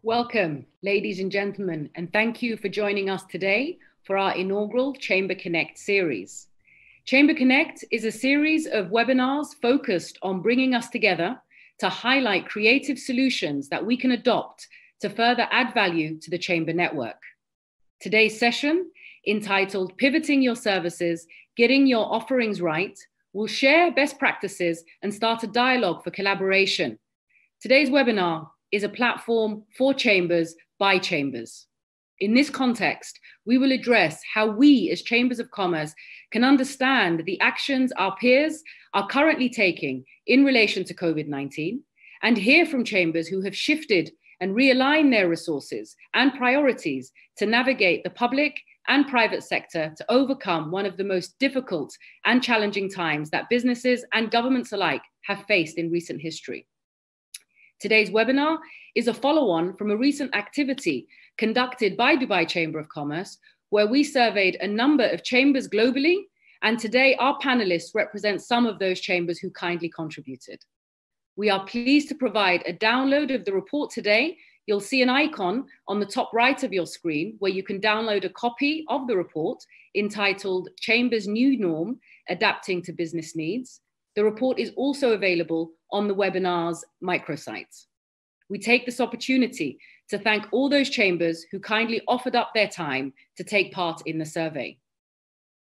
Welcome, ladies and gentlemen, and thank you for joining us today for our inaugural Chamber Connect series. Chamber Connect is a series of webinars focused on bringing us together to highlight creative solutions that we can adopt to further add value to the Chamber network. Today's session, entitled Pivoting Your Services, Getting Your Offerings Right, will share best practices and start a dialogue for collaboration. Today's webinar is a platform for chambers by chambers. In this context, we will address how we as chambers of commerce can understand the actions our peers are currently taking in relation to COVID-19 and hear from chambers who have shifted and realigned their resources and priorities to navigate the public and private sector to overcome one of the most difficult and challenging times that businesses and governments alike have faced in recent history. Today's webinar is a follow-on from a recent activity conducted by Dubai Chamber of Commerce, where we surveyed a number of chambers globally, and today our panelists represent some of those chambers who kindly contributed. We are pleased to provide a download of the report today. You'll see an icon on the top right of your screen where you can download a copy of the report entitled Chamber's New Norm, Adapting to Business Needs. The report is also available on the webinar's microsite. We take this opportunity to thank all those chambers who kindly offered up their time to take part in the survey.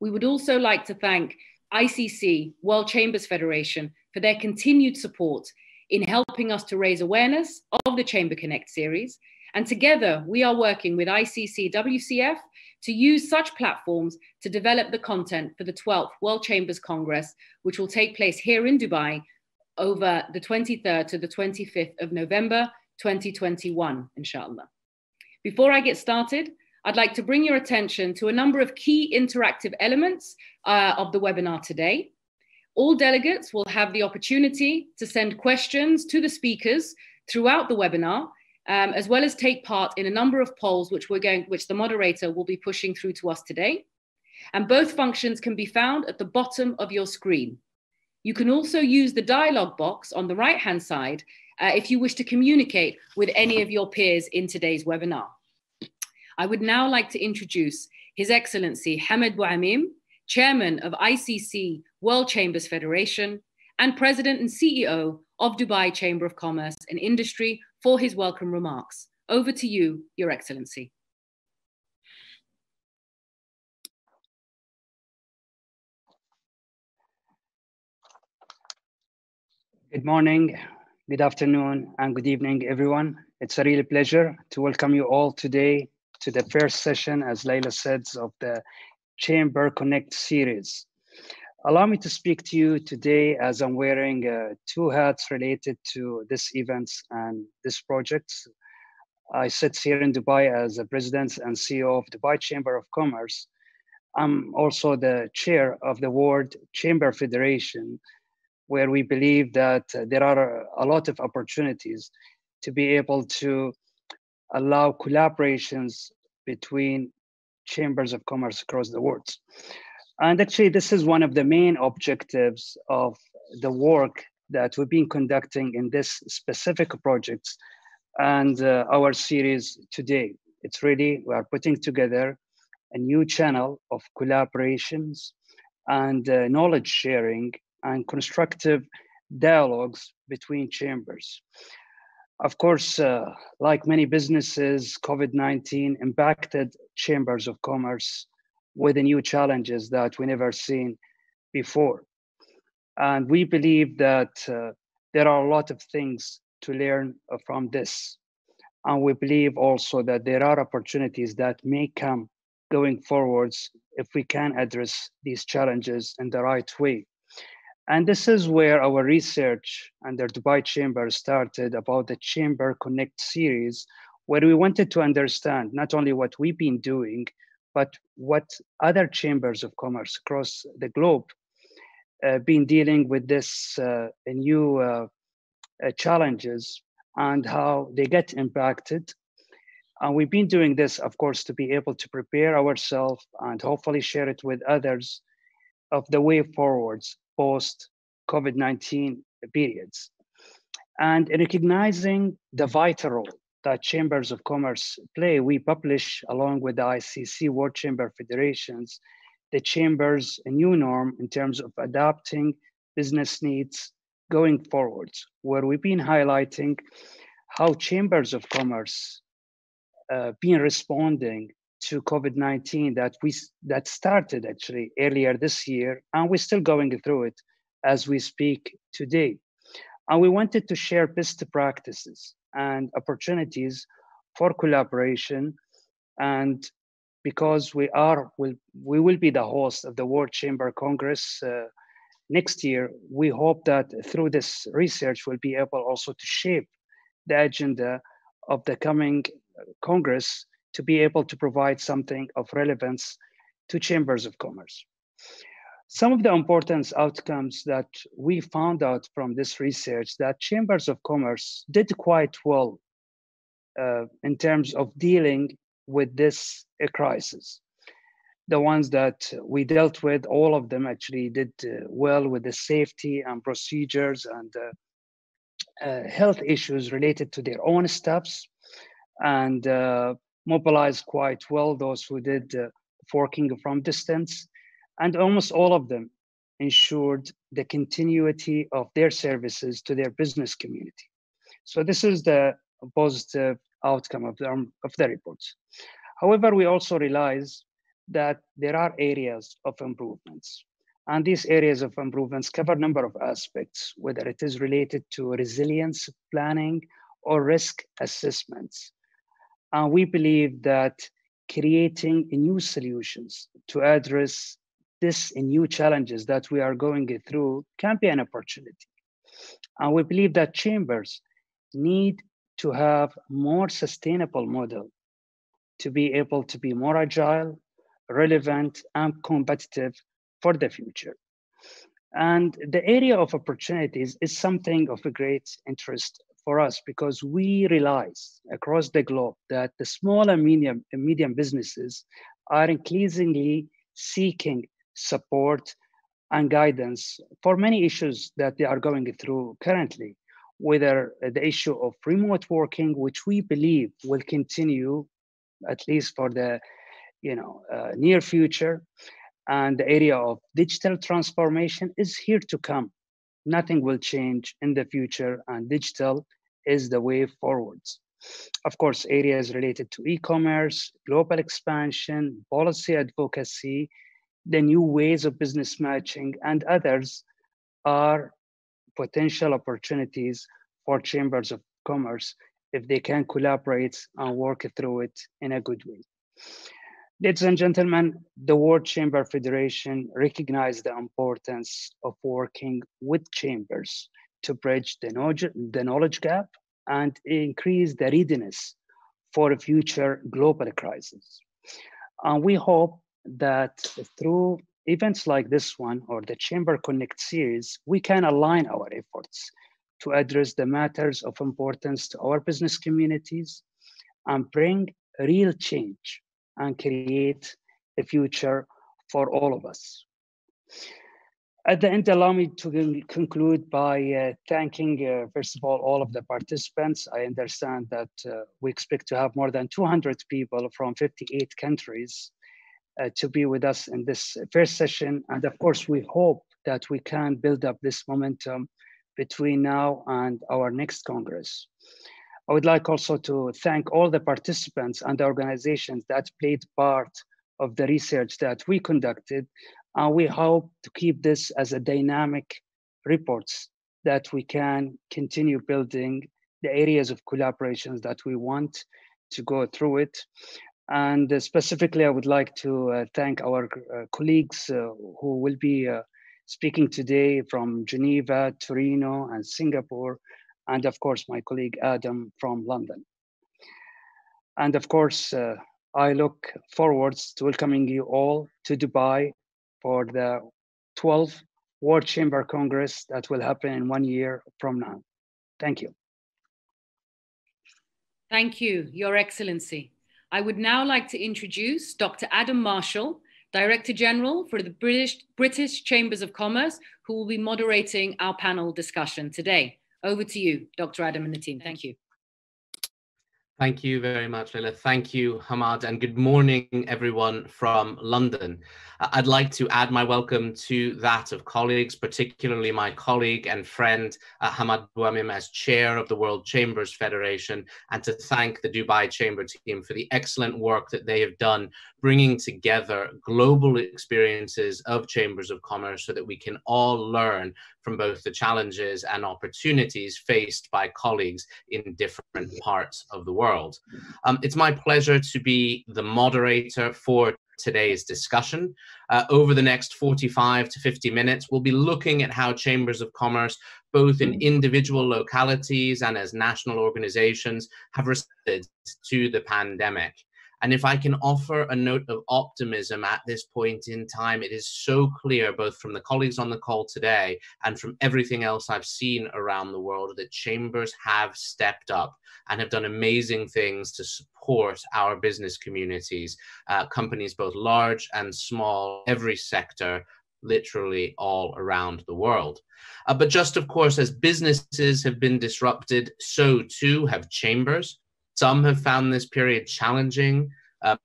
We would also like to thank ICC, World Chambers Federation, for their continued support in helping us to raise awareness of the Chamber Connect series. And together we are working with ICC WCF to use such platforms to develop the content for the 12th World Chambers Congress, which will take place here in Dubai over the 23rd to the 25th of November, 2021, inshallah. Before I get started, I'd like to bring your attention to a number of key interactive elements of the webinar today. All delegates will have the opportunity to send questions to the speakers throughout the webinar, as well as take part in a number of polls which the moderator will be pushing through to us today. And both functions can be found at the bottom of your screen. You can also use the dialogue box on the right-hand side if you wish to communicate with any of your peers in today's webinar. I would now like to introduce His Excellency Hamad Bouamim, Chairman of ICC World Chambers Federation and President and CEO of Dubai Chamber of Commerce and Industry, for his welcome remarks. Over to you, Your Excellency. Good morning, good afternoon, and good evening, everyone. It's a real pleasure to welcome you all today to the first session, as Layla said, of the Chamber Connect series. Allow me to speak to you today as I'm wearing two hats related to this event and this project. I sit here in Dubai as the President and CEO of Dubai Chamber of Commerce. I'm also the chair of the World Chamber Federation, where we believe that there are a lot of opportunities to be able to allow collaborations between chambers of commerce across the world. And actually, this is one of the main objectives of the work that we've been conducting in this specific project and our series today. It's really, we are putting together a new channel of collaborations and knowledge sharing and constructive dialogues between chambers. Of course, like many businesses, COVID-19 impacted chambers of commerce with the new challenges that we never seen before. And we believe that there are a lot of things to learn from this. And we believe also that there are opportunities that may come going forwards if we can address these challenges in the right way. And this is where our research under Dubai Chamber started about the Chamber Connect series, where we wanted to understand not only what we've been doing, but what other chambers of commerce across the globe been dealing with this new challenges and how they get impacted And we've been doing this, of course, to be able to prepare ourselves and hopefully share it with others of the way forwards post COVID-19 periods. And recognizing the vital role that chambers of commerce play, we publish, along with the ICC World Chamber Federations, the chamber's new norm in terms of adapting business needs going forwards, where we've been highlighting how chambers of commerce been responding to COVID-19 that started actually earlier this year, and we're still going through it as we speak today. And we wanted to share best practices and opportunities for collaboration. And because we will be the host of the World Chamber Congress next year, we hope that through this research, we'll be able also to shape the agenda of the coming Congress to be able to provide something of relevance to chambers of commerce. Some of the important outcomes that we found out from this research that chambers of commerce did quite well in terms of dealing with this crisis. The ones that we dealt with, all of them actually did well with the safety and procedures and health issues related to their own staffs, and mobilized quite well those who did working from distance. And almost all of them ensured the continuity of their services to their business community. So this is the positive outcome of the reports. However, we also realize that there are areas of improvements. And these areas of improvements cover a number of aspects, whether it is related to resilience planning or risk assessments. And we believe that creating new solutions to address this new challenges that we are going through can be an opportunity. And we believe that chambers need to have more sustainable model to be able to be more agile, relevant, and competitive for the future. And the area of opportunities is something of a great interest for us because we realize across the globe that the small and medium businesses are increasingly seeking support and guidance for many issues that they are going through currently, whether the issue of remote working, which we believe will continue at least for the near future, and the area of digital transformation is here to come. Nothing will change in the future, and digital is the way forwards. Of course, areas related to e-commerce, global expansion, policy advocacy, the new ways of business matching, and others are potential opportunities for chambers of commerce if they can collaborate and work through it in a good way. Ladies and gentlemen, the World Chamber Federation recognized the importance of working with chambers to bridge the knowledge gap and increase the readiness for a future global crisis. And we hope that through events like this one or the Chamber Connect series, we can align our efforts to address the matters of importance to our business communities and bring real change and create a future for all of us. At the end, allow me to conclude by thanking, first of all of the participants. I understand that we expect to have more than 200 people from 58 countries to be with us in this first session. And of course, we hope that we can build up this momentum between now and our next Congress. I would like also to thank all the participants and the organizations that played part of the research that we conducted. And we hope to keep this as a dynamic reports that we can continue building the areas of collaborations that we want to go through it. And specifically, I would like to thank our colleagues who will be speaking today from Geneva, Torino, and Singapore, and of course, my colleague Adam from London. And of course, I look forward to welcoming you all to Dubai for the 12th World Chamber Congress that will happen in 1 year from now. Thank you. Thank you, Your Excellency. I would now like to introduce Dr. Adam Marshall, Director General for the British Chambers of Commerce, who will be moderating our panel discussion today. Over to you, Dr. Adam and the team. Thank you. Thank you very much, Leila. Thank you, Hamad, and good morning, everyone from London. I'd like to add my welcome to that of colleagues, particularly my colleague and friend, Hamad Bouamim, as chair of the World Chambers Federation, and to thank the Dubai Chamber team for the excellent work that they have done, bringing together global experiences of chambers of commerce so that we can all learn from both the challenges and opportunities faced by colleagues in different parts of the world. It's my pleasure to be the moderator for today's discussion. Over the next 45 to 50 minutes, we'll be looking at how chambers of commerce, both in individual localities and as national organizations, have responded to the pandemic. And if I can offer a note of optimism at this point in time, it is so clear, both from the colleagues on the call today and from everything else I've seen around the world, that chambers have stepped up and have done amazing things to support our business communities, companies both large and small, every sector, literally all around the world. But just, of course, as businesses have been disrupted, so too have chambers. Some have found this period challenging,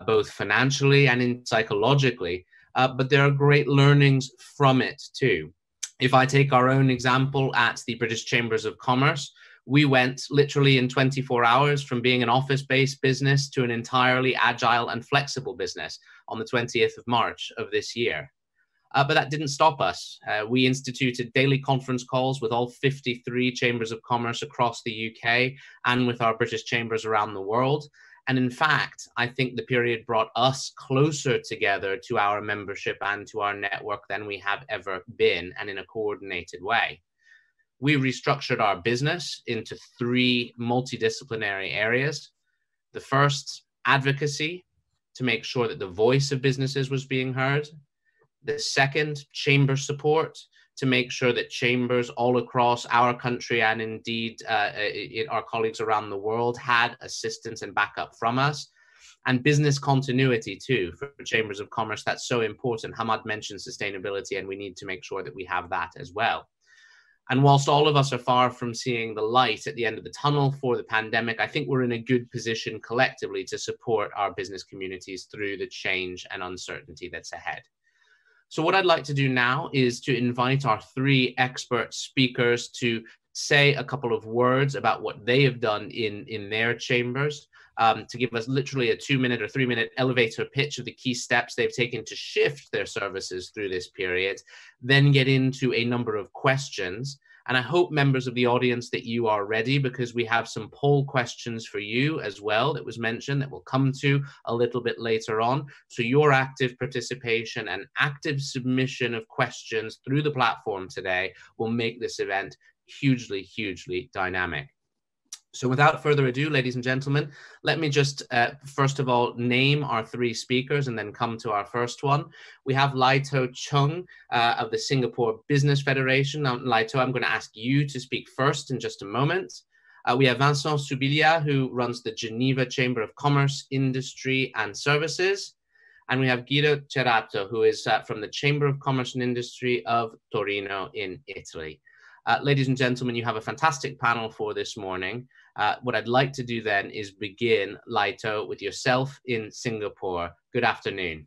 both financially and psychologically, but there are great learnings from it too. If I take our own example at the British Chambers of Commerce, we went literally in 24 hours from being an office-based business to an entirely agile and flexible business on the 20th of March of this year. But that didn't stop us. We instituted daily conference calls with all 53 chambers of commerce across the UK and with our British chambers around the world. And in fact, I think the period brought us closer together to our membership and to our network than we have ever been, and in a coordinated way. We restructured our business into 3 multidisciplinary areas. The first, advocacy, to make sure that the voice of businesses was being heard. The second, chamber support, to make sure that chambers all across our country and indeed our colleagues around the world had assistance and backup from us. And business continuity too, for chambers of commerce. That's so important. Hamad mentioned sustainability, and we need to make sure that we have that as well. And whilst all of us are far from seeing the light at the end of the tunnel for the pandemic, I think we're in a good position collectively to support our business communities through the change and uncertainty that's ahead. So what I'd like to do now is to invite our 3 expert speakers to say a couple of words about what they have done in their chambers, to give us literally a 2-minute or 3-minute elevator pitch of the key steps they've taken to shift their services through this period, then get into a number of questions. And I hope, members of the audience, that you are ready, because we have some poll questions for you as well that was mentioned that we'll come to a little bit later on. So your active participation and active submission of questions through the platform today will make this event hugely, hugely dynamic. So without further ado, ladies and gentlemen, let me just first of all name our 3 speakers and then come to our first one. We have Laito Chung of the Singapore Business Federation. Now, Laito, I'm going to ask you to speak first in just a moment. We have Vincent Subilia, who runs the Geneva Chamber of Commerce, Industry and Services. And we have Guido Cerato, who is from the Chamber of Commerce and Industry of Torino in Italy. Ladies and gentlemen, you have a fantastic panel for this morning. What I'd like to do then is begin, Laito, with yourself in Singapore. Good afternoon.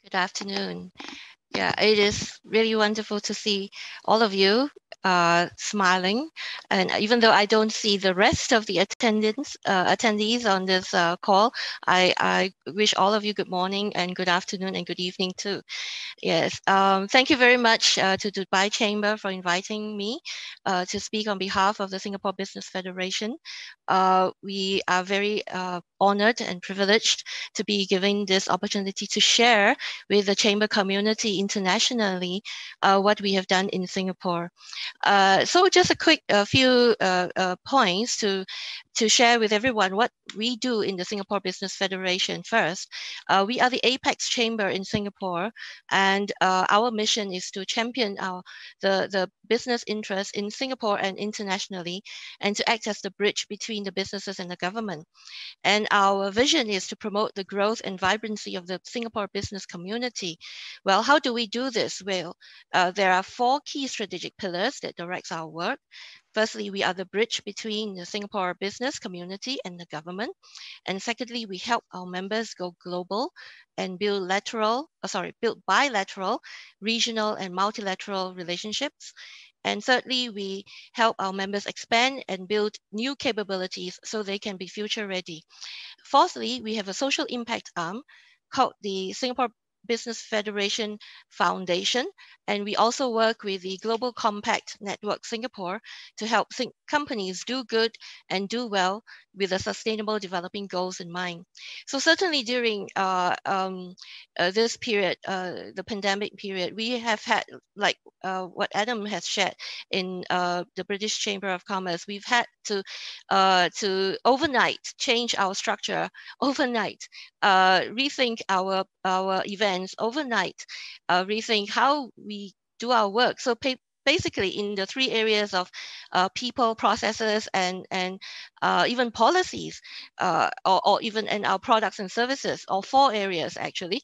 Good afternoon. Yeah, it is really wonderful to see all of you smiling. And even though I don't see the rest of the attendees on this call, I wish all of you good morning and good afternoon and good evening too. Yes, thank you very much to Dubai Chamber for inviting me to speak on behalf of the Singapore Business Federation. We are very honored and privileged to be given this opportunity to share with the chamber community internationally what we have done in Singapore. So just a quick few points to to share with everyone what we do in the Singapore Business Federation first. We are the apex chamber in Singapore, and our mission is to champion the business interests in Singapore and internationally, and to act as the bridge between the businesses and the government. And our vision is to promote the growth and vibrancy of the Singapore business community. Well, how do we do this? Well, there are 4 key strategic pillars that directs our work. Firstly, we are the bridge between the Singapore business community and the government. And secondly, we help our members go global and build bilateral, regional, and multilateral relationships. And thirdly, we help our members expand and build new capabilities so they can be future ready. Fourthly, we have a social impact arm called the Singapore Business Federation Foundation, and we also work with the Global Compact Network Singapore to help companies do good and do well with the sustainable developing goals in mind. So certainly during this period, the pandemic period, we have had, like what Adam has shared in the British Chamber of Commerce, we've had to overnight change our structure, overnight rethink our events, overnight rethink how we do our work. So basically in the 3 areas of people, processes, and even policies, or even in our products and services, or 4 areas actually,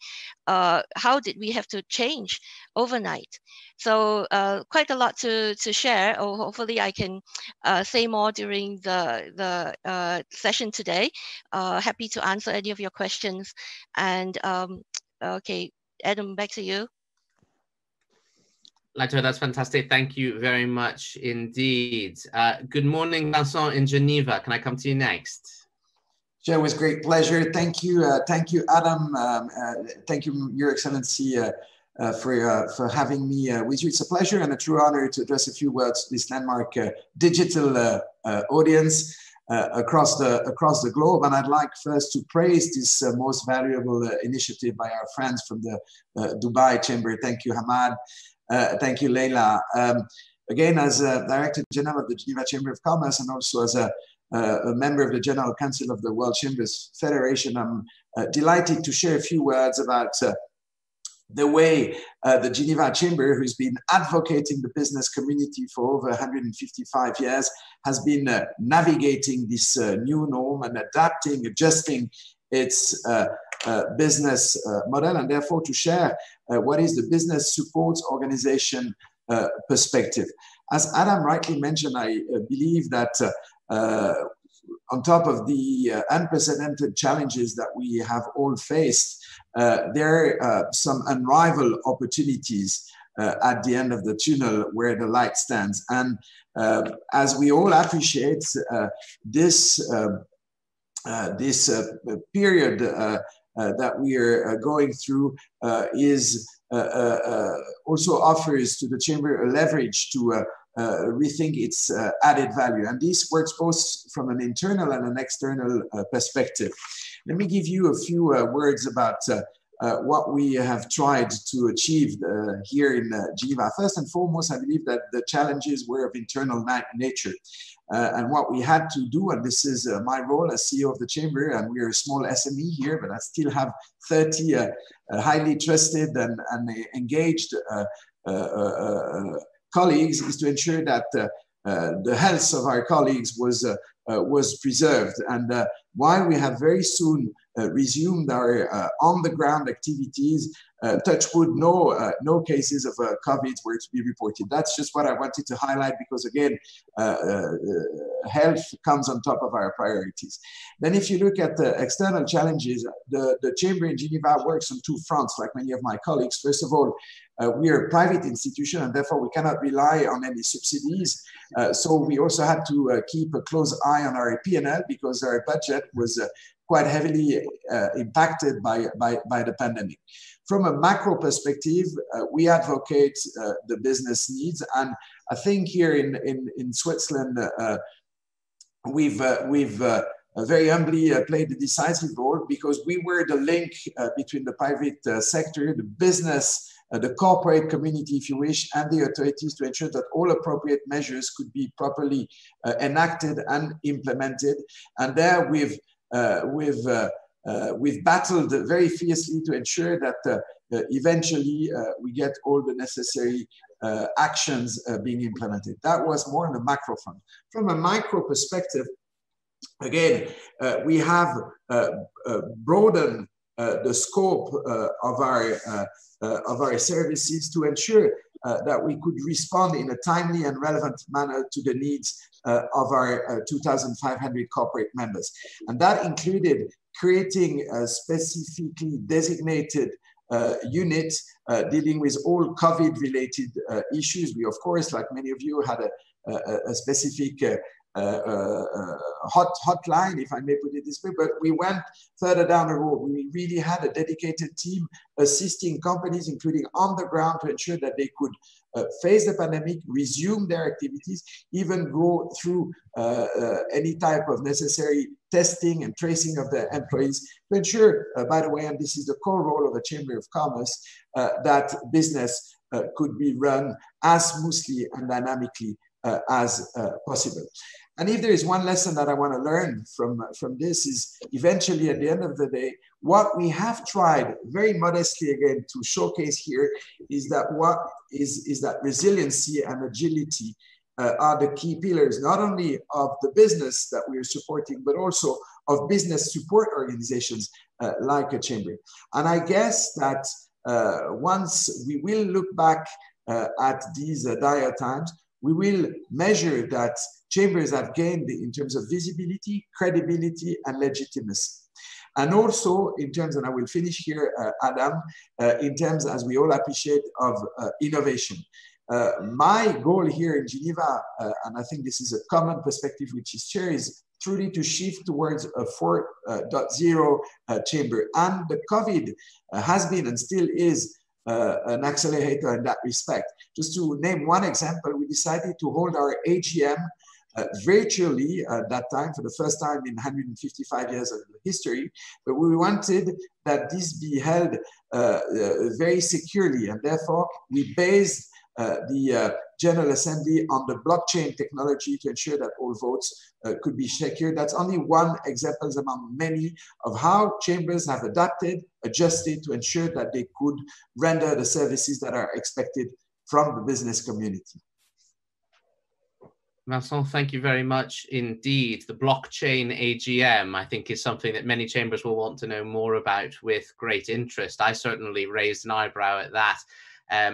how did we have to change overnight? So quite a lot to share, or hopefully I can say more during the session today. Happy to answer any of your questions. And okay, Adam, back to you. Laito, that's fantastic. Thank you very much indeed. Good morning, Vincent in Geneva. Can I come to you next? Sure, it was great pleasure. Thank you, Adam. Thank you, Your Excellency, for having me with you. It's a pleasure and a true honor to address a few words to this landmark digital audience across the globe. And I'd like first to praise this most valuable initiative by our friends from the Dubai Chamber. Thank you, Hamad. Thank you, Leila. Again, as a Director General of the Geneva Chamber of Commerce and also as a member of the General Council of the World Chambers Federation, I'm delighted to share a few words about the way the Geneva Chamber, who's been advocating the business community for over 155 years, has been navigating this new norm and adjusting its business model, and therefore to share what is the business support organization perspective. As Adam rightly mentioned, I believe that on top of the unprecedented challenges that we have all faced, there are some unrivaled opportunities at the end of the tunnel where the light stands. And as we all appreciate, this period that we are going through also offers to the Chamber a leverage to rethink its added value. And this works both from an internal and an external perspective. Let me give you a few words about what we have tried to achieve here in Geneva. First and foremost, I believe that the challenges were of internal nature. And what we had to do, and this is my role as CEO of the Chamber, and we're a small SME here, but I still have 30 highly trusted and engaged colleagues, is to ensure that the health of our colleagues was preserved. And while we have very soon resumed our on-the-ground activities, touch wood, no cases of COVID were to be reported. That's just what I wanted to highlight, because again, health comes on top of our priorities. Then if you look at the external challenges, the Chamber in Geneva works on 2 fronts, like many of my colleagues. First of all, we are a private institution, and therefore we cannot rely on any subsidies. So we also had to keep a close eye on our P&L, because our budget was quite heavily impacted by the pandemic. From a macro perspective, we advocate the business needs, and I think here in Switzerland, we've very humbly played a decisive role, because we were the link between the private sector, the business the corporate community, if you wish, and the authorities to ensure that all appropriate measures could be properly enacted and implemented. And there we've battled very fiercely to ensure that eventually we get all the necessary actions being implemented. That was more on the macro front. From a micro perspective, again, we have broadened the scope of our services to ensure that we could respond in a timely and relevant manner to the needs of our 2,500 corporate members. And that included creating a specifically designated unit dealing with all COVID-related issues. We, of course, like many of you, had a specific hotline, if I may put it this way, but we went further down the road. We really had a dedicated team assisting companies, including on the ground, to ensure that they could face the pandemic, resume their activities, even go through any type of necessary testing and tracing of their employees to ensure, by the way, and this is the core role of the Chamber of Commerce, that business could be run as smoothly and dynamically as possible. And if there is one lesson that I want to learn from this, is eventually at the end of the day, what we have tried very modestly again to showcase here is that that resiliency and agility are the key pillars, not only of the business that we are supporting, but also of business support organizations like a chamber. And I guess that once we will look back at these dire times, we will measure that chambers have gained in terms of visibility, credibility, and legitimacy. And also in terms, and I will finish here, Adam, in terms, as we all appreciate, of innovation. My goal here in Geneva, and I think this is a common perspective which is shared, is truly to shift towards a 4.0 chamber. And the COVID has been and still is an accelerator in that respect. Just to name one example, we decided to hold our AGM virtually at that time, for the first time in 155 years of history, but we wanted that this be held very securely, and therefore we based the General Assembly on the blockchain technology to ensure that all votes could be secured. That's only one example among many of how chambers have adapted, adjusted to ensure that they could render the services that are expected from the business community. Vincent, thank you very much indeed. The blockchain AGM, I think, is something that many chambers will want to know more about with great interest. I certainly raised an eyebrow at that,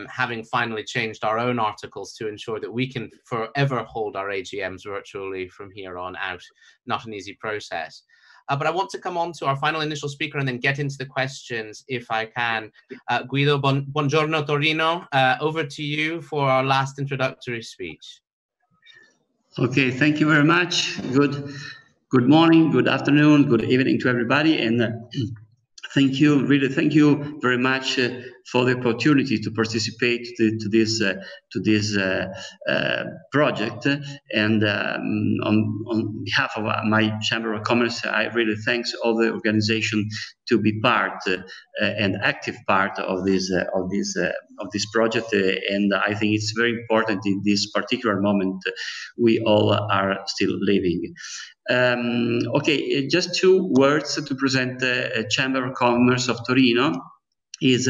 having finally changed our own articles to ensure that we can forever hold our AGMs virtually from here on out. Not an easy process. But I want to come on to our final initial speaker and then get into the questions if I can. Guido, buongiorno Torino, over to you for our last introductory speech. Okay, thank you very much. Good morning, good afternoon, good evening to everybody, and thank you, really thank you very much for the opportunity to participate to this project. And on behalf of my Chamber of Commerce, I really thank all the organization to be part and active part of this project. And I think it's very important in this particular moment we all are still living. Okay, just 2 words to present the Chamber of Commerce of Torino. Is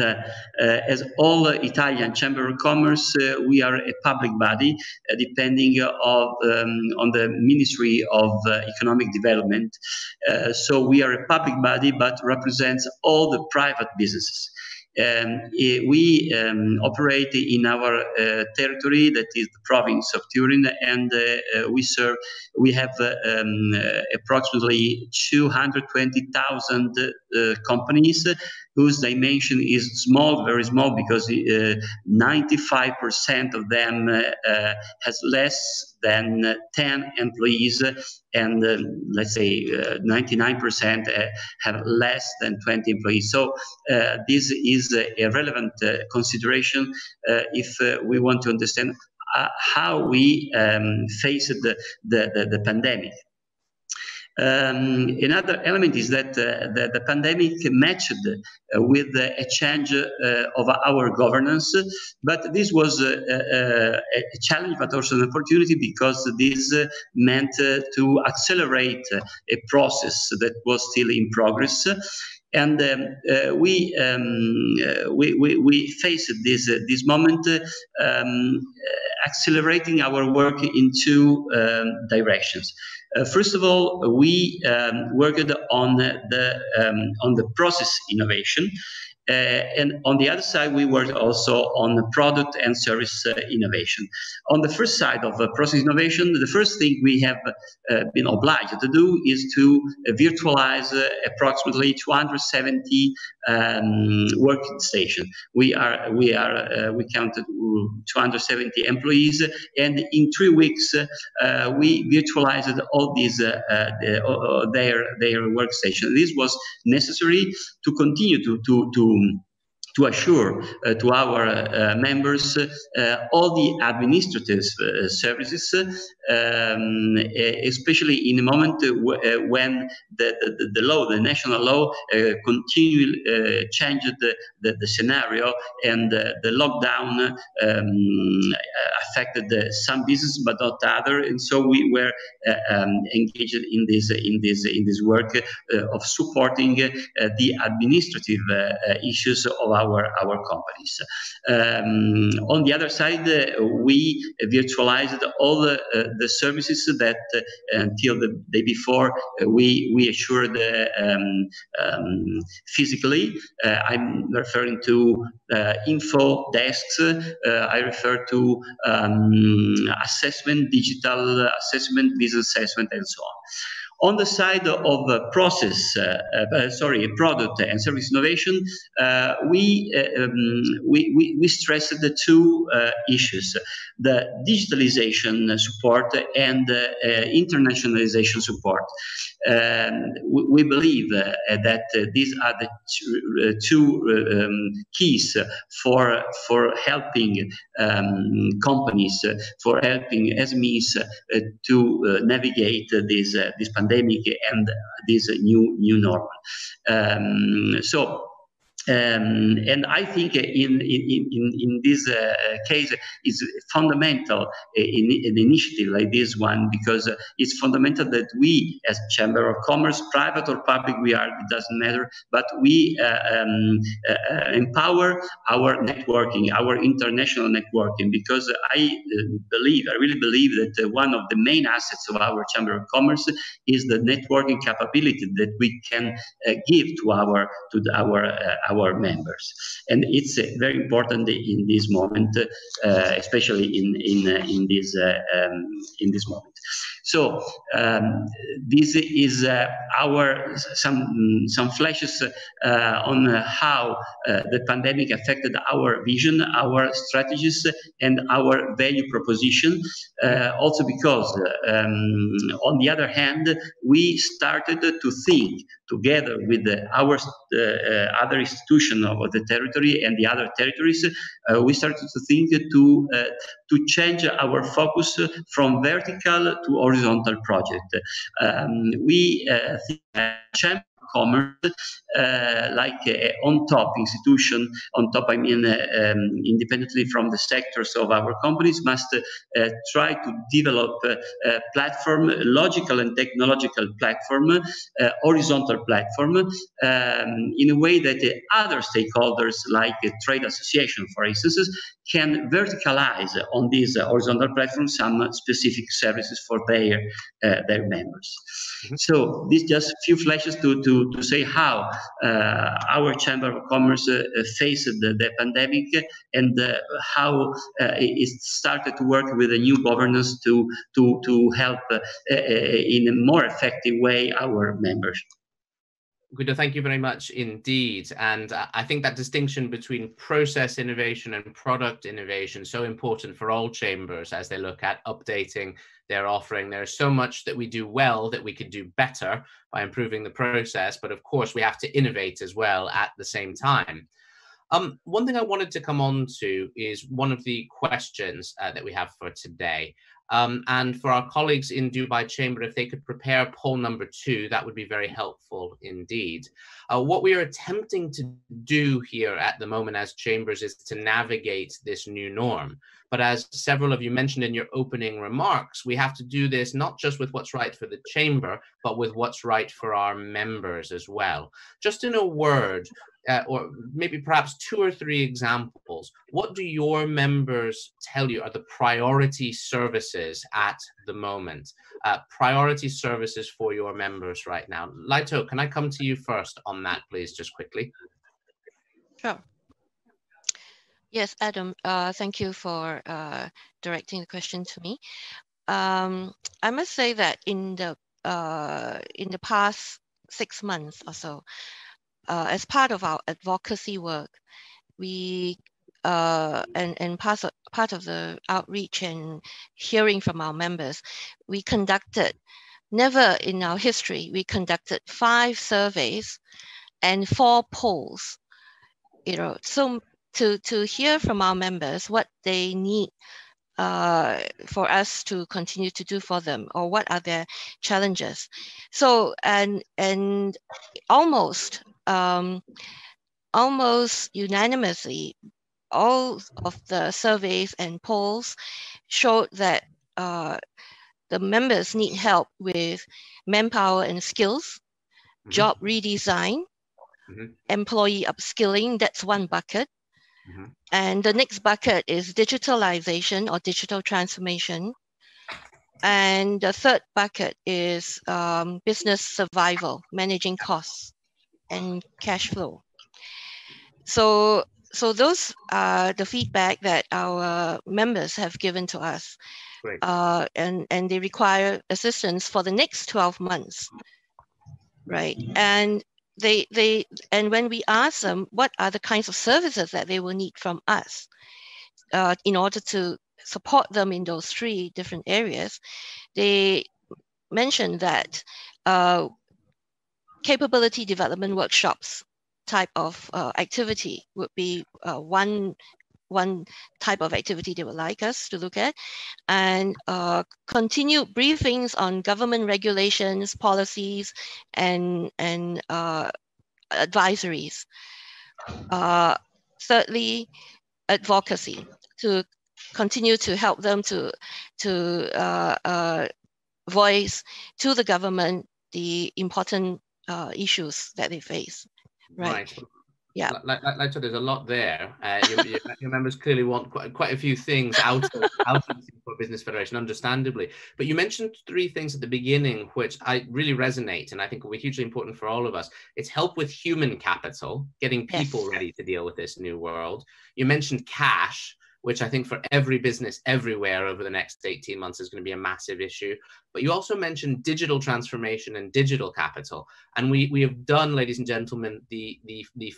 as all Italian Chamber of Commerce, we are a public body depending on the Ministry of Economic Development. So we are a public body, but represents all the private businesses. We operate in our territory, that is the province of Turin, and we have approximately 220,000 companies whose dimension is small, very small, because 95% of them has less than 10 employees, and let's say 99% have less than 20 employees. So this is a relevant consideration if we want to understand how we faced the pandemic. Another element is that the pandemic matched with a change of our governance, but this was a challenge, but also an opportunity, because this meant to accelerate a process that was still in progress. And we faced this moment accelerating our work in two directions. First of all, we worked on the process innovation. And on the other side, we worked also on product and service innovation. On the first side of process innovation, the first thing we have been obliged to do is to virtualize approximately 270 workstations. We counted 270 employees, and in 3 weeks we virtualized all these their workstation. This was necessary to continue to assure to our members all the administrative services, especially in a moment when the law, the national law, continually changed the scenario, and the lockdown affected some business but not other, and so we were engaged in this work of supporting the administrative issues of our companies. On the other side, we virtualized all the services that until the day before we assured physically. I'm referring to info desks. I refer to assessment, digital assessment, business assessment, and so on. On the side of product and service innovation, we stressed the two issues: the digitalization support and internationalization support. We believe that these are the two keys for helping companies, for helping SMEs to navigate this pandemic and this new normal. And I think in this case, it's fundamental in an initiative like this one, because it's fundamental that we, as Chamber of Commerce, private or public, it doesn't matter, but we empower our networking, our international networking, because I really believe that one of the main assets of our Chamber of Commerce is the networking capability that we can give to our members, and it's very important in this moment, especially in this moment. So this is some flashes on how the pandemic affected our vision, our strategies, and our value proposition. Also because, on the other hand, we started to think together with our other institutions of the territory and the other territories. We started to think to change our focus from vertical to horizontal project. We think Chamber of Commerce, like on-top institution, on-top I mean independently from the sectors of our companies, must try to develop a platform, logical and technological platform, horizontal platform, in a way that other stakeholders, like a trade association, for instance, can verticalize on this horizontal platform some specific services for their members. So this just a few flashes to say how our Chamber of Commerce faced the pandemic, and how it started to work with a new governance to help in a more effective way our members. Guido, thank you very much indeed. And I think that distinction between process innovation and product innovation is so important for all chambers as they look at updating their offering. There's so much that we do well that we could do better by improving the process, but of course we have to innovate as well at the same time. One thing I wanted to come on to is one of the questions that we have for today. And for our colleagues in Dubai Chamber, if they could prepare poll number 2, that would be very helpful indeed. What we are attempting to do here at the moment as chambers is to navigate this new norm. But as several of you mentioned in your opening remarks, we have to do this not just with what's right for the chamber, but with what's right for our members as well. Just in a word, or maybe perhaps 2 or 3 examples, what do your members tell you are the priority services at the moment? Priority services for your members right now. Laito, can I come to you first on that, please, just quickly? Sure. Yes, Adam, thank you for directing the question to me. I must say that in the past 6 months or so, as part of our advocacy work, we and part of the outreach and hearing from our members, we conducted, never in our history, we conducted 5 surveys and 4 polls. So to hear from our members what they need for us to continue to do for them, or what are their challenges. So and almost unanimously, all of the surveys and polls showed that the members need help with manpower and skills, job redesign, employee upskilling. That's one bucket. And the next bucket is digitalization or digital transformation. And the third bucket is business survival, managing costs and cash flow. So those are the feedback that our members have given to us. Great. And they require assistance for the next 12 months, right? And and when we ask them what are the kinds of services that they will need from us in order to support them in those 3 different areas, they mentioned that capability development workshops type of activity would be one type of activity they would like us to look at, and continued briefings on government regulations, policies, and advisories. Thirdly, advocacy, to continue to help them to voice to the government the important issues that they face. Right. Yeah. Like there's a lot there. Your members clearly want quite a few things out of the Singapore Business Federation, understandably. But you mentioned 3 things at the beginning, which I really resonate, and I think will be hugely important for all of us. It's help with human capital, getting people ready to deal with this new world. You mentioned cash, which I think for every business everywhere over the next 18 months is going to be a massive issue. But you also mentioned digital transformation and digital capital. And we have done, ladies and gentlemen, the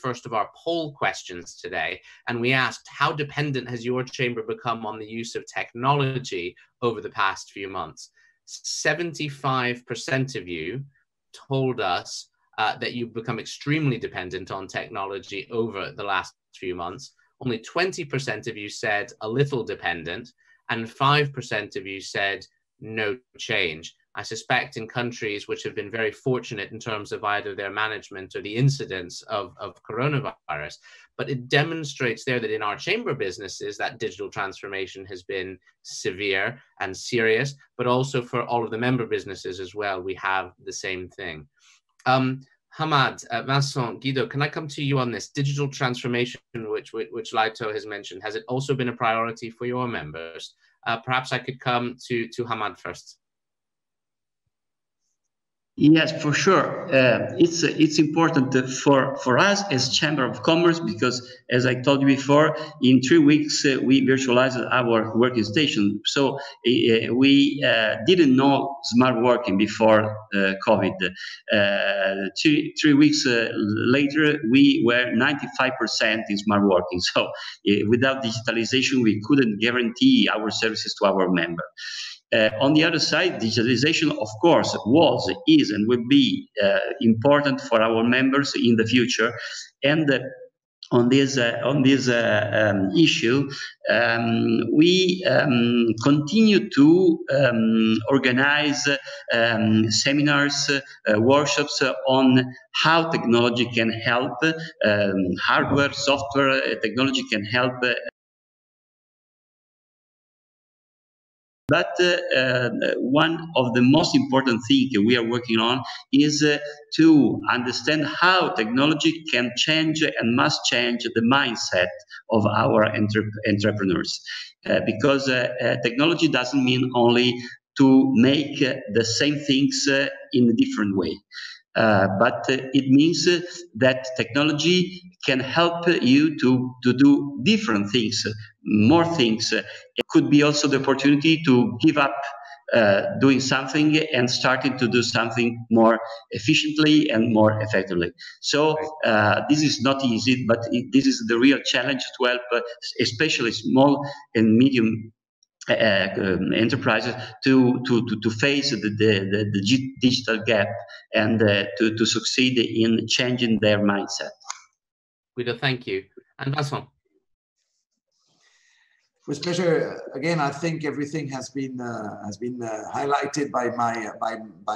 first of our poll questions today. And we asked, how dependent has your chamber become on the use of technology over the past few months? 75% of you told us that you've become extremely dependent on technology over the last few months. Only 20% of you said a little dependent, and 5% of you said no change. I suspect in countries which have been very fortunate in terms of either their management or the incidence of coronavirus. But it demonstrates there that in our chamber businesses, that digital transformation has been severe and serious, but also for all of the member businesses as well, we have the same thing. Hamad, Vincent, Guido, can I come to you on this digital transformation, which Laito has mentioned? Has it also been a priority for your members? Perhaps I could come to Hamad first. Yes, for sure. It's important for us as Chamber of Commerce because, as I told you before, in 3 weeks we virtualized our working station. So we didn't know smart working before COVID. 3 weeks later, we were 95% in smart working. So without digitalization, we couldn't guarantee our services to our members. On the other side, digitalization, of course, was, is, and will be important for our members in the future. And on this issue, we continue to organize seminars, workshops on how technology can help, hardware, software, technology can help. But one of the most important things we are working on is to understand how technology can change and must change the mindset of our entrepreneurs. Because technology doesn't mean only to make the same things in a different way. But it means that technology can help you to do different things, more things. It could be also the opportunity to give up doing something and starting to do something more efficiently and more effectively. So this is not easy, but this is the real challenge to help, especially small and medium enterprises to face the digital gap and to succeed in changing their mindset. Guido, thank you. And Vincent? With pleasure. Again, I think everything has been highlighted by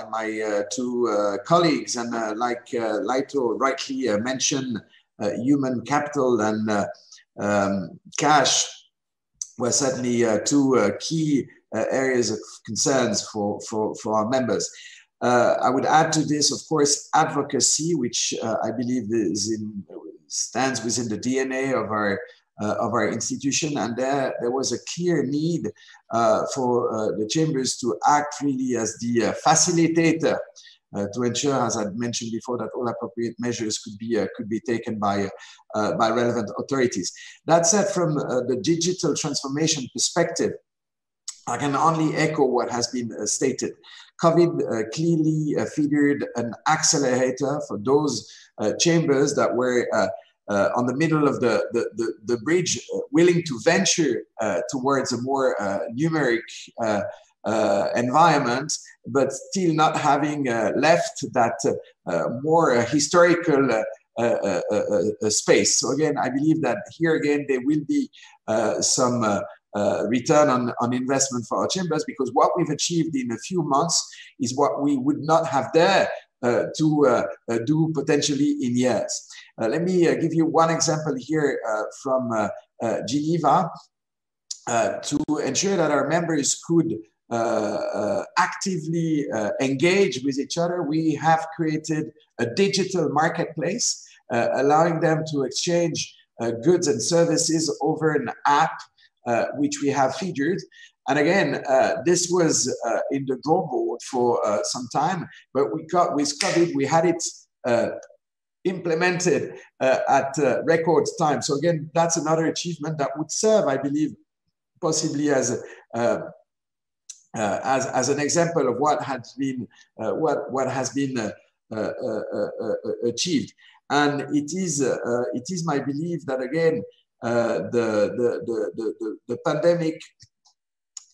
my two colleagues, and like Laito rightly mentioned, human capital and cash were certainly two key areas of concerns for our members. I would add to this, of course, advocacy, which I believe stands within the DNA of our institution, and there was a clear need for the chambers to act really as the facilitator to ensure, as I mentioned before, that all appropriate measures could be taken by relevant authorities. That said, from the digital transformation perspective, I can only echo what has been stated. COVID clearly figured an accelerator for those chambers that were on the middle of the bridge, willing to venture towards a more numeric environment, but still not having left that more historical space. So again, I believe that here again, there will be some return on investment for our chambers, because what we've achieved in a few months is what we would not have dared to do potentially in years. Let me give you one example here from Geneva to ensure that our members could actively engage with each other. We have created a digital marketplace, allowing them to exchange goods and services over an app, which we have featured. And again, this was in the drawing board for some time, but with COVID, we had it implemented at record time. So again, that's another achievement that would serve, I believe, possibly as an example of what has been achieved. And it is my belief that again the pandemic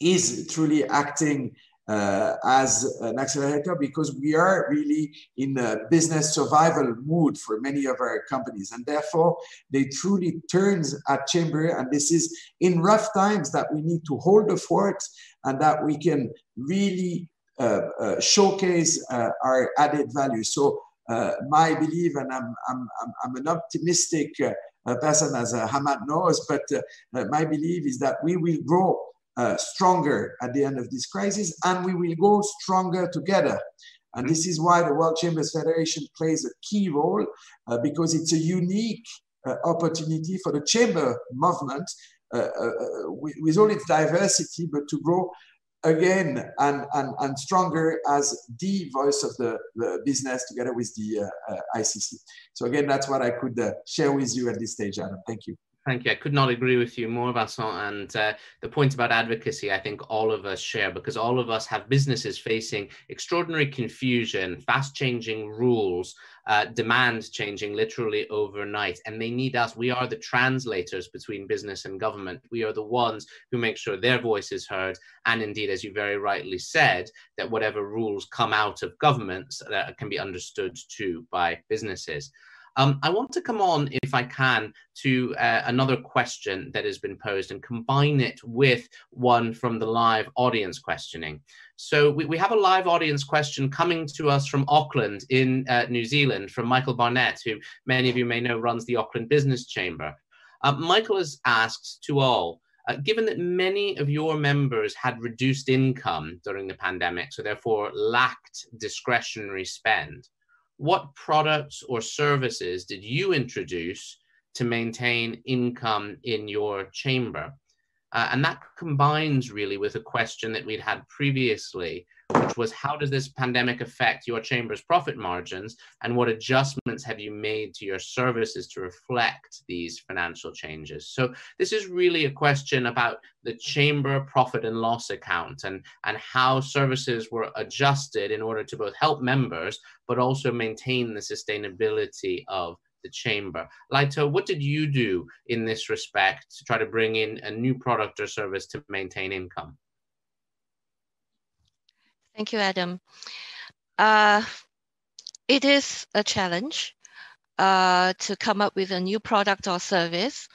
is truly acting as an accelerator, because we are really in a business survival mood for many of our companies, and therefore they truly turns at chamber, and this is in rough times that we need to hold the fort and that we can really showcase our added value. So my belief, and I'm an optimistic person, as Hamad knows, but my belief is that we will grow stronger at the end of this crisis, and we will go stronger together. And this is why the World Chambers Federation plays a key role, because it's a unique opportunity for the chamber movement with all its diversity, but to grow again and stronger as the voice of the business together with the ICC. So again, that's what I could share with you at this stage, Adam. Thank you. Thank you. I could not agree with you more, Vincent. And the point about advocacy, I think all of us share, because all of us have businesses facing extraordinary confusion, fast-changing rules, demand changing literally overnight. And they need us. We are the translators between business and government. We are the ones who make sure their voice is heard. And indeed, as you very rightly said, that whatever rules come out of governments can be understood too by businesses. I want to come on, if I can, to another question that has been posed and combine it with one from the live audience questioning. So we have a live audience question coming to us from Auckland in New Zealand, from Michael Barnett, who many of you may know runs the Auckland Business Chamber. Michael has asked to all, given that many of your members had reduced income during the pandemic, so therefore lacked discretionary spend, what products or services did you introduce to maintain income in your chamber? And that combines really with a question that we'd had previously, which was, how does this pandemic affect your chamber's profit margins, and what adjustments have you made to your services to reflect these financial changes? So this is really a question about the chamber profit and loss account and how services were adjusted in order to both help members, but also maintain the sustainability of the chamber. Laito, what did you do in this respect to try to bring in a new product or service to maintain income? Thank you, Adam. It is a challenge to come up with a new product or service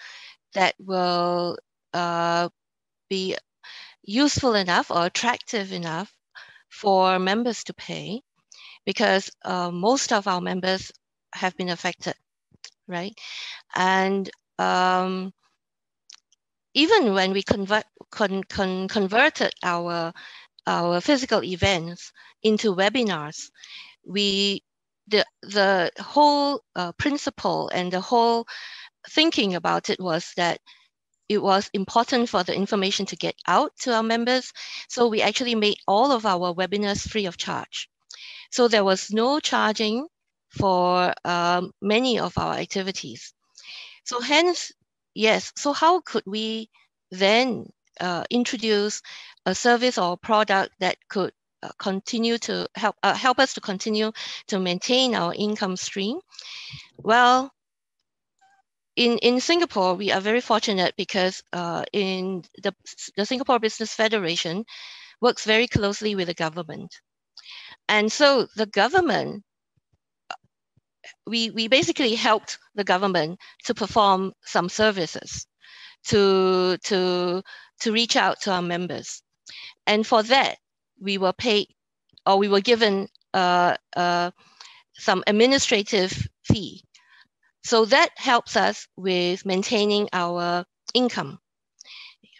that will be useful enough or attractive enough for members to pay, because most of our members have been affected, right? And even when we converted our physical events into webinars, the whole principle and the whole thinking about it was that it was important for the information to get out to our members. So we actually made all of our webinars free of charge. So there was no charging for many of our activities. So hence, yes, so how could we then introduce a service or product that could continue to help us to continue to maintain our income stream? Well, in Singapore, we are very fortunate because in the Singapore Business Federation works very closely with the government. And so the government, we basically helped the government to perform some services to reach out to our members. And for that, we were paid, or we were given some administrative fee. So that helps us with maintaining our income.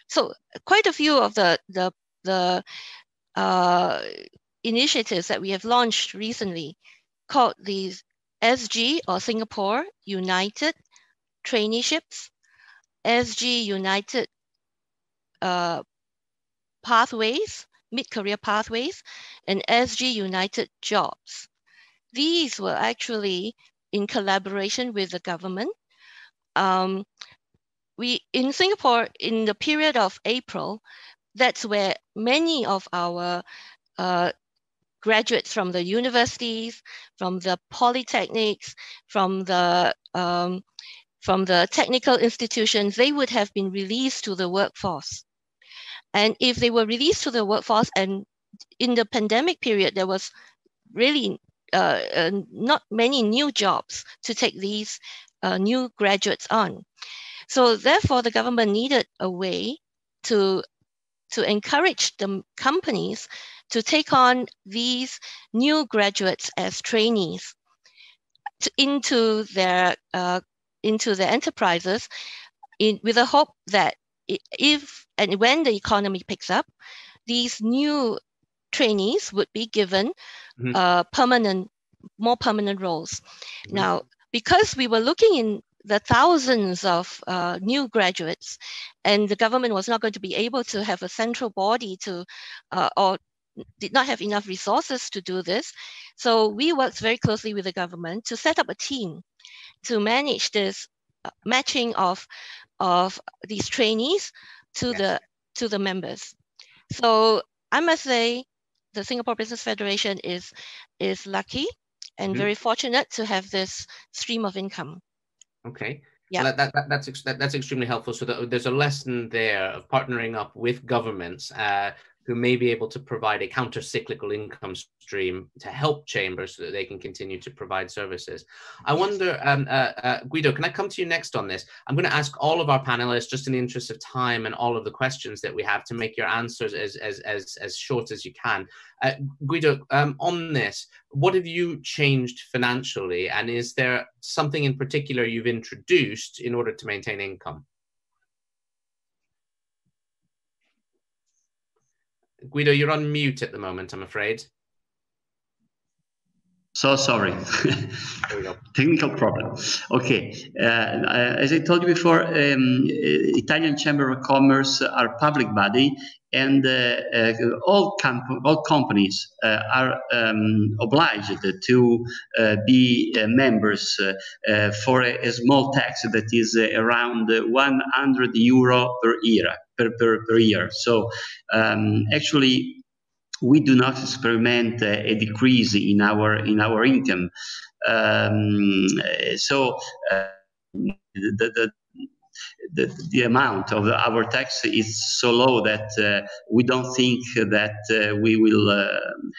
So quite a few of the initiatives that we have launched recently, called these SG or Singapore United Traineeships, SG United Pathways, Mid-Career Pathways, and SG United Jobs. These were actually in collaboration with the government. We in Singapore, in the period of April, that's where many of our graduates from the universities, from the polytechnics, from the technical institutions, they would have been released to the workforce. And if they were released to the workforce, and in the pandemic period, there was really not many new jobs to take these new graduates on. So therefore, the government needed a way to encourage the companies to take on these new graduates as trainees into their enterprises, with the hope that if and when the economy picks up, these new trainees would be given more permanent roles. Now, because we were looking in the thousands of new graduates, and the government was not going to be able to have a central body to, or did not have enough resources to do this. So we worked very closely with the government to set up a team to manage this matching of these trainees to the members. So I must say, the Singapore Business Federation is lucky and very fortunate to have this stream of income. Okay. Yeah, that's extremely helpful. So there's a lesson there of partnering up with governments who may be able to provide a counter-cyclical income stream to help chambers so that they can continue to provide services. I wonder, Guido, can I come to you next on this? I'm going to ask all of our panelists, just in the interest of time and all of the questions that we have, to make your answers as short as you can. Guido, on this, what have you changed financially, and is there something in particular you've introduced in order to maintain income? Guido, you're on mute at the moment, I'm afraid. So sorry. There we go. Technical problem. Okay. As I told you before, Italian Chamber of Commerce are public body, and all companies are obliged to be members for a small tax that is around 100 euro per year. So actually, we do not experiment a decrease in our income. The amount of our tax is so low that we don't think that we will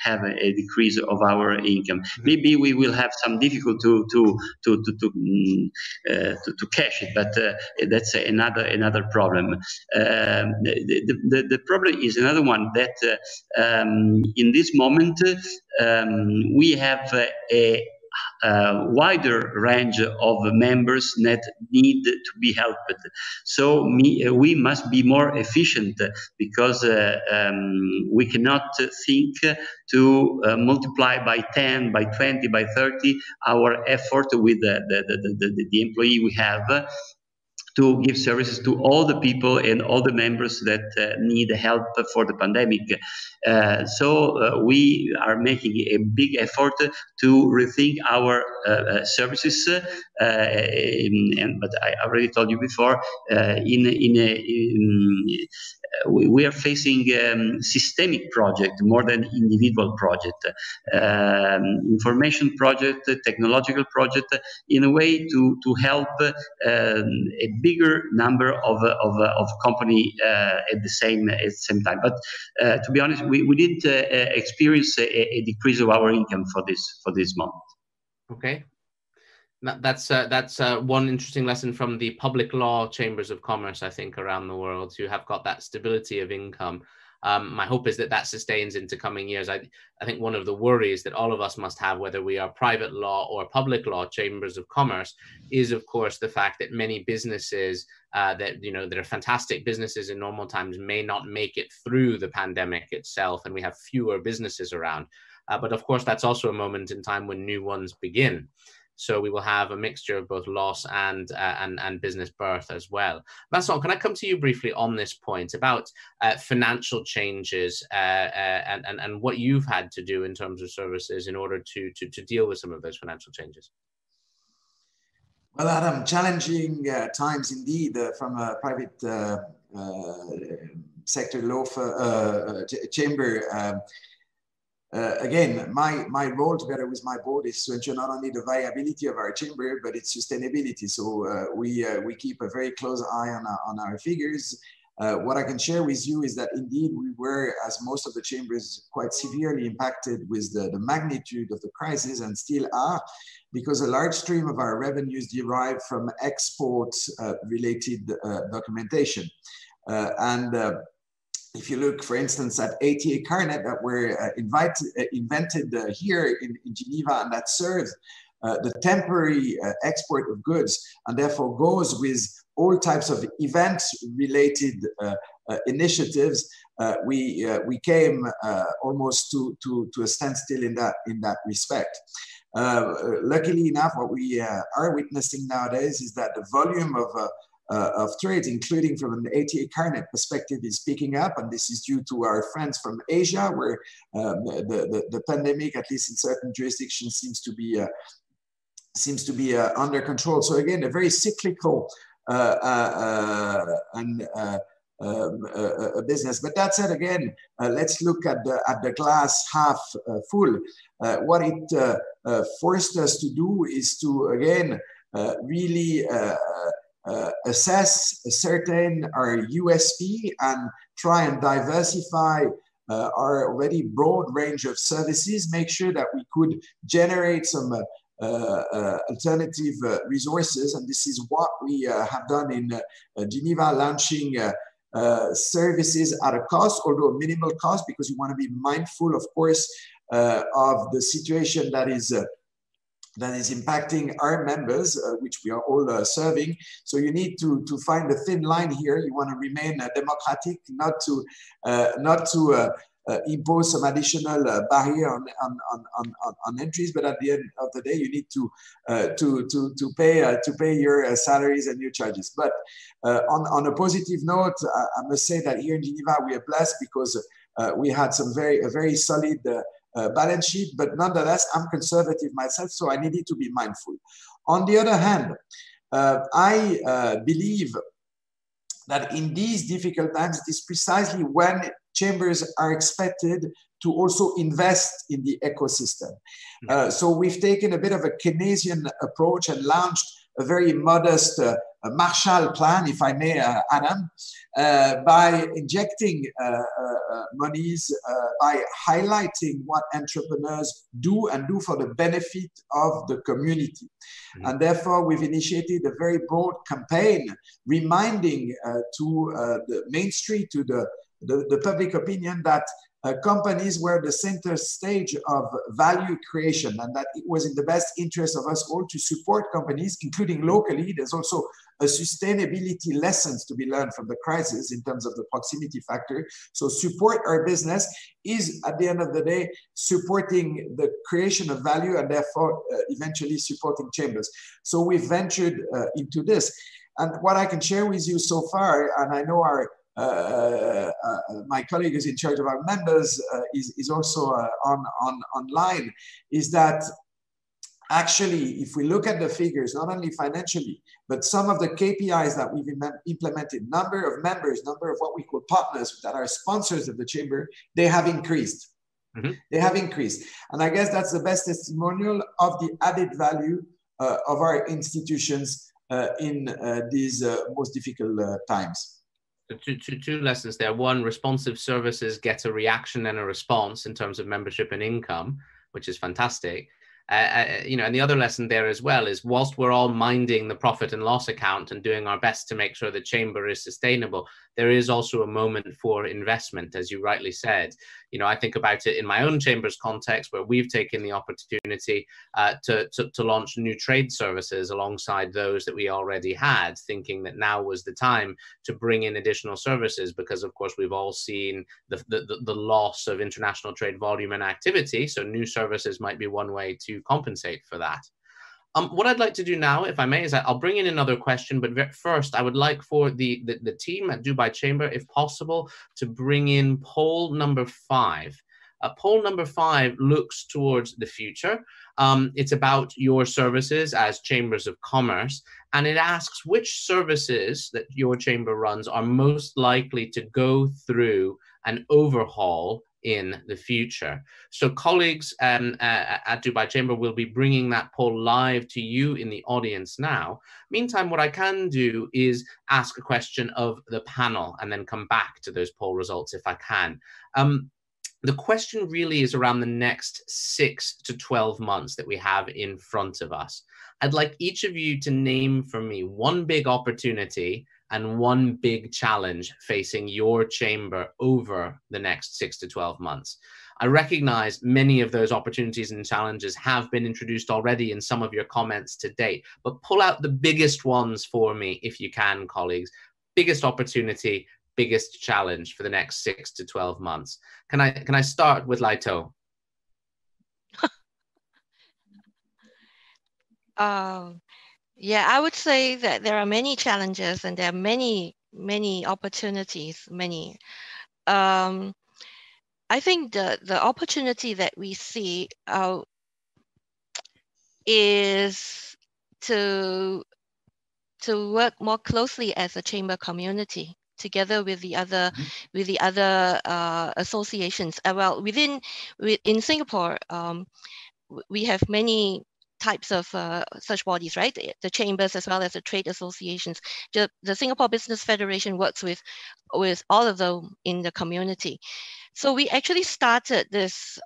have a decrease of our income. Maybe we will have some difficulty to cash it, but that's another problem. The problem is another one, that in this moment we have a wider range of members that need to be helped. So we must be more efficient, because we cannot think to multiply by 10, by 20, by 30 our effort with the employee we have, to give services to all the people and all the members that need help for the pandemic. So we are making a big effort to rethink our services. But I already told you before, we are facing systemic project more than individual project, information project, technological project, in a way to help a bigger number of company at the same time. But to be honest, we didn't experience a decrease of our income for this month. Okay. That's one interesting lesson from the public law chambers of commerce, I think, around the world, who have got that stability of income. My hope is that sustains into coming years. I think one of the worries that all of us must have, whether we are private law or public law chambers of commerce, is of course the fact that many businesses that are fantastic businesses in normal times may not make it through the pandemic itself, and we have fewer businesses around. But of course, that's also a moment in time when new ones begin. So we will have a mixture of both loss and business birth as well. Vincent, can I come to you briefly on this point about financial changes and what you've had to do in terms of services in order to deal with some of those financial changes? Well, Adam, challenging times indeed from a private sector law chamber. Again, my role together with my board is to ensure not only the viability of our chamber, but its sustainability. So we keep a very close eye on our figures. What I can share with you is that indeed we were, as most of the chambers, quite severely impacted with the magnitude of the crisis, and still are, because a large stream of our revenues derive from export-related documentation. If you look, for instance, at ATA Carnet that were invented here in Geneva, and that serves the temporary export of goods, and therefore goes with all types of event-related initiatives, we came almost to a standstill in that respect. Luckily enough, what we are witnessing nowadays is that the volume of trade, including from an ATA Carnet perspective, is picking up, and this is due to our friends from Asia, where the pandemic, at least in certain jurisdictions, seems to be under control. So again, a very cyclical business. But that said, again, let's look at the glass half full. What it forced us to do is to again really assess our USP and try and diversify our already broad range of services, make sure that we could generate some alternative resources. And this is what we have done in Geneva, launching services at a cost, although minimal cost, because you want to be mindful, of course, of the situation that is impacting our members, which we are all serving. So you need to find a thin line here. You want to remain democratic, not to impose some additional barrier on entries, but at the end of the day, you need to pay your salaries and your charges. But on a positive note, I must say that here in Geneva we are blessed because we had a very solid balance sheet, but nonetheless, I'm conservative myself, so I needed to be mindful. On the other hand, I believe that in these difficult times, it is precisely when chambers are expected to also invest in the ecosystem. So we've taken a bit of a Keynesian approach and launched a very modest Marshall Plan, if I may, Adam, by injecting monies, by highlighting what entrepreneurs do and do for the benefit of the community. And therefore, we've initiated a very broad campaign reminding to the Main Street, to the public opinion, that companies were the center stage of value creation, and that it was in the best interest of us all to support companies, including locally. There's also a sustainability lessons to be learned from the crisis in terms of the proximity factor. So support our business is, at the end of the day, supporting the creation of value and therefore eventually supporting chambers. So we've ventured into this. And what I can share with you so far, and I know my colleague who's in charge of our members is also online, is that actually, if we look at the figures, not only financially, but some of the KPIs that we've implemented, number of members, number of what we call partners that are sponsors of the chamber, they have increased. They have increased. And I guess that's the best testimonial of the added value of our institutions in these most difficult times. Two lessons there. One, responsive services get a reaction and a response in terms of membership and income, which is fantastic. And the other lesson there as well is, whilst we're all minding the profit and loss account and doing our best to make sure the chamber is sustainable, there is also a moment for investment, as you rightly said. I think about it in my own chamber's context, where we've taken the opportunity to launch new trade services alongside those that we already had, thinking that now was the time to bring in additional services, because of course we've all seen the loss of international trade volume and activity. So new services might be one way to compensate for that. What I'd like to do now, if I may, is I'll bring in another question, but first I would like for the team at Dubai Chamber, if possible, to bring in poll number 5. Poll number 5 looks towards the future. It's about your services as chambers of commerce, and it asks which services that your chamber runs are most likely to go through an overhaul in the future. So colleagues at Dubai Chamber will be bringing that poll live to you in the audience now. Meantime, what I can do is ask a question of the panel and then come back to those poll results if I can. The question really is around the next 6 to 12 months that we have in front of us. I'd like each of you to name for me one big opportunity and one big challenge facing your chamber over the next 6 to 12 months. I recognize many of those opportunities and challenges have been introduced already in some of your comments to date, but pull out the biggest ones for me if you can, colleagues. Biggest opportunity, biggest challenge for the next 6 to 12 months. Can I start with Laito? Yeah, I would say that there are many challenges and there are many opportunities. I think the opportunity that we see is to work more closely as a chamber community together with the other associations. Well, in Singapore, we have many types of such bodies, right? The chambers as well as the trade associations. The Singapore Business Federation works with all of them in the community. So we actually started this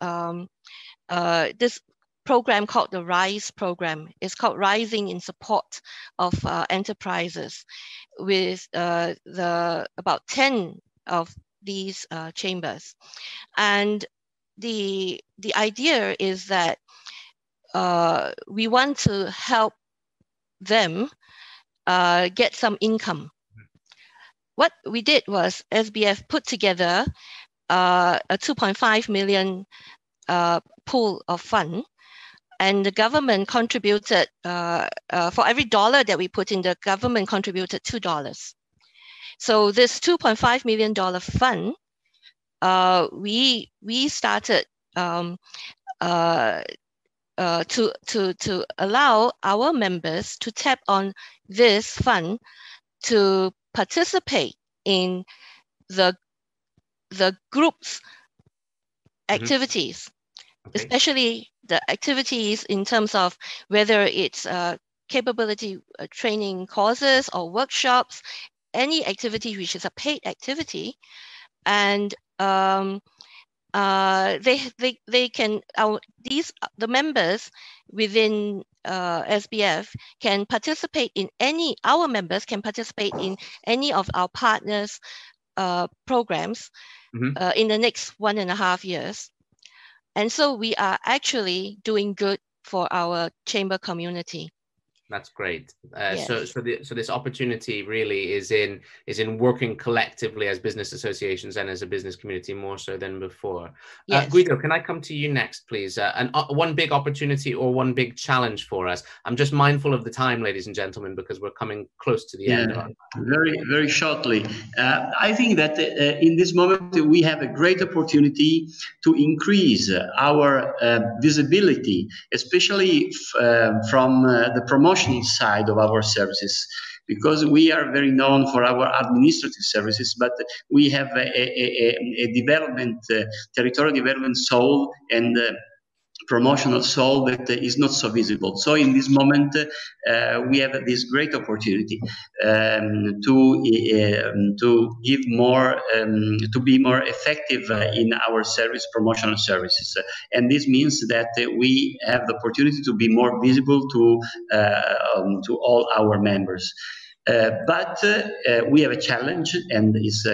this program called the RISE program. It's called Rising in Support of Enterprises, with about 10 of these chambers. And the idea is that we want to help them get some income. What we did was SBF put together a 2.5 million pool of fund, and the government contributed, for every dollar that we put in, the government contributed $2. So this $2.5 million fund, we started to allow our members to tap on this fund to participate in the group's activities, especially the activities in terms of whether it's capability training courses or workshops, any activity which is a paid activity. And they can, the members within SBF can participate in our members can participate in any of our partners programs in the next 1.5 years. And so we are actually doing good for our chamber community. That's great. Yes. So this opportunity really is in working collectively as business associations and as a business community more so than before. Yes. Guido, can I come to you next, please? And one big opportunity or one big challenge for us. I'm just mindful of the time, ladies and gentlemen, because we're coming close to the end of our time. Very, very shortly. I think that in this moment we have a great opportunity to increase our visibility, especially from the promotion side of our services, because we are very known for our administrative services, but we have a development, territorial development soul and promotional soul that is not so visible. So in this moment, we have this great opportunity to give more, to be more effective in our promotional services. And this means that we have the opportunity to be more visible to all our members. But we have a challenge, and is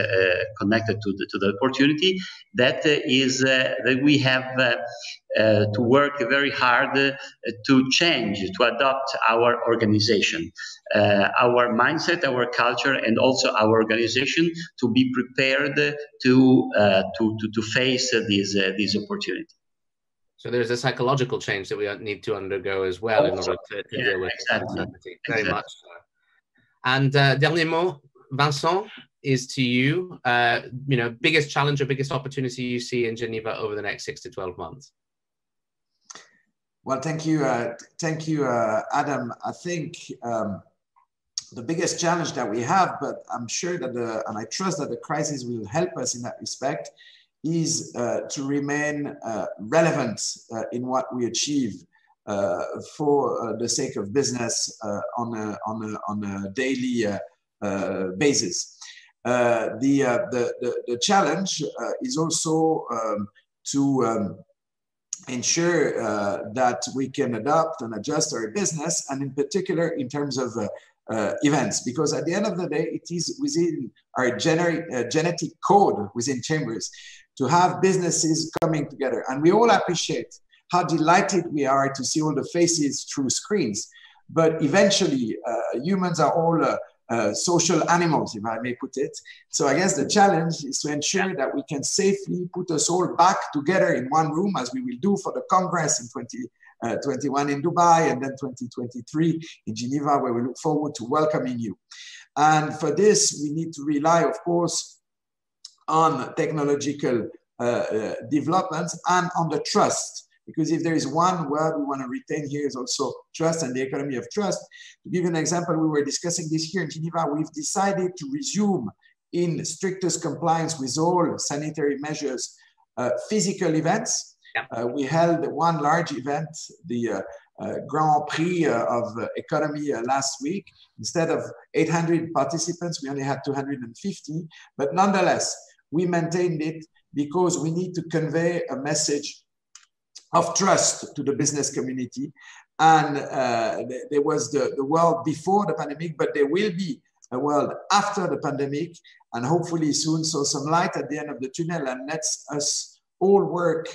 connected to the opportunity, that is that we have to work very hard to change, to adopt our organization, our mindset, our culture, and also our organization to be prepared to face this opportunity. So there's a psychological change that we need to undergo as well in order to deal with uncertainty. Very much so. And dernier mot, Vincent, is to you. Biggest challenge or biggest opportunity you see in Geneva over the next 6 to 12 months. Well, thank you, Adam. I think the biggest challenge that we have, but I'm sure that and I trust that the crisis will help us in that respect, is to remain relevant in what we achieve for the sake of business on a daily basis. The challenge is also to ensure that we can adapt and adjust our business, and in particular in terms of events, because at the end of the day, it is within our genetic code within chambers to have businesses coming together. And we all appreciate how delighted we are to see all the faces through screens. But eventually, humans are all social animals, if I may put it. So I guess the challenge is to ensure that we can safely put us all back together in one room, as we will do for the Congress in 2021 in Dubai, and then 2023 in Geneva, where we look forward to welcoming you. And for this, we need to rely, of course, on technological developments and on the trust. Because if there is one word we want to retain here, is also trust and the economy of trust. To give you an example, we were discussing this here in Geneva. We've decided to resume, in strictest compliance with all sanitary measures, physical events. Yeah. We held one large event, the Grand Prix of Economy last week. Instead of 800 participants, we only had 250. But nonetheless, we maintained it because we need to convey a message of trust to the business community. And there was the world before the pandemic, but there will be a world after the pandemic, and hopefully soon. So some light at the end of the tunnel, and let's us all work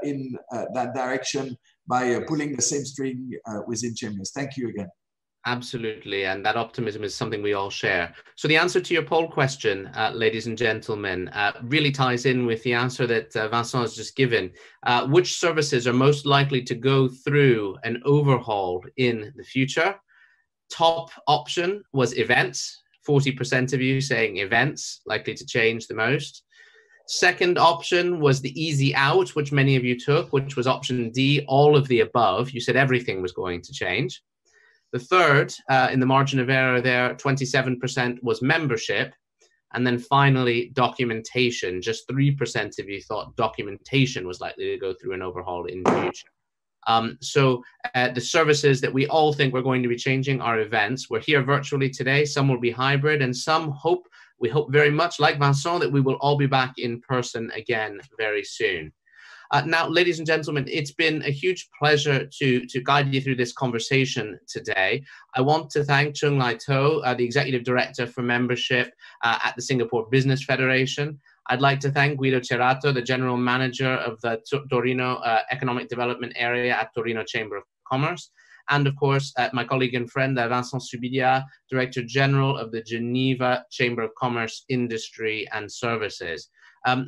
in that direction by pulling the same string within Chambers. Thank you again. Absolutely, and that optimism is something we all share. So the answer to your poll question, ladies and gentlemen, really ties in with the answer that Vincent has just given. Which services are most likely to go through an overhaul in the future? Top option was events. 40% of you saying events likely to change the most. Second option was the easy out, which many of you took, which was option D, all of the above. You said everything was going to change. The third, in the margin of error there, 27% was membership. And then finally, documentation. Just 3% of you thought documentation was likely to go through an overhaul in the future. So the services that we all think we're going to be changing are events. We're here virtually today. Some will be hybrid, and some we hope very much, like Vincent, that we will all be back in person again very soon. Now, ladies and gentlemen, it's been a huge pleasure to guide you through this conversation today. I want to thank Chung Lai To, the Executive Director for Membership at the Singapore Business Federation. I'd like to thank Guido Cerato, the General Manager of the Torino Economic Development Area at Torino Chamber of Commerce. And of course, my colleague and friend, Vincent Subidia, Director General of the Geneva Chamber of Commerce, Industry and Services.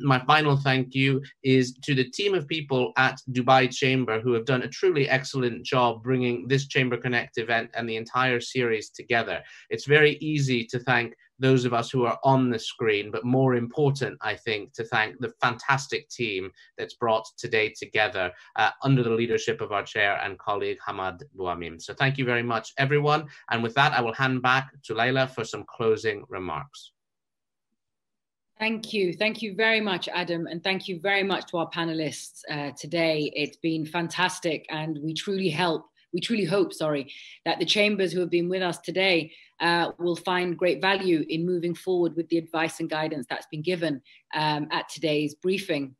My final thank you is to the team of people at Dubai Chamber who have done a truly excellent job bringing this Chamber Connect event and the entire series together. It's very easy to thank those of us who are on the screen, but more important, I think, to thank the fantastic team that's brought today together under the leadership of our chair and colleague, Hamad Bouamim. So thank you very much, everyone. And with that, I will hand back to Leila for some closing remarks. Thank you. Thank you very much, Adam. And thank you very much to our panelists today. It's been fantastic. And we truly hope, that the chambers who have been with us today will find great value in moving forward with the advice and guidance that's been given at today's briefing.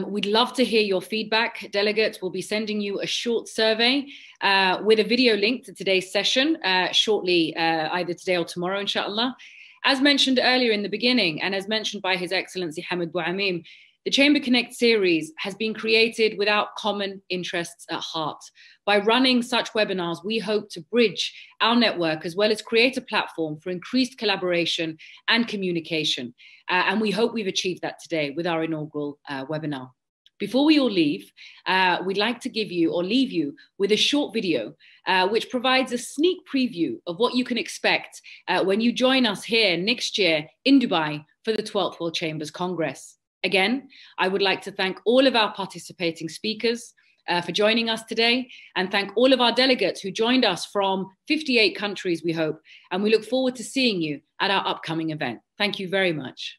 We'd love to hear your feedback. Delegates will be sending you a short survey with a video link to today's session shortly, either today or tomorrow, inshallah. As mentioned earlier in the beginning, and as mentioned by His Excellency Hamad Bouamim, the Chamber Connect series has been created without common interests at heart. By running such webinars, we hope to bridge our network as well as create a platform for increased collaboration and communication. And we hope we've achieved that today with our inaugural webinar. Before we all leave, we'd like to give you or leave you with a short video which provides a sneak preview of what you can expect when you join us here next year in Dubai for the 12th World Chambers Congress. Again, I would like to thank all of our participating speakers for joining us today, and thank all of our delegates who joined us from 58 countries, we hope, and we look forward to seeing you at our upcoming event. Thank you very much.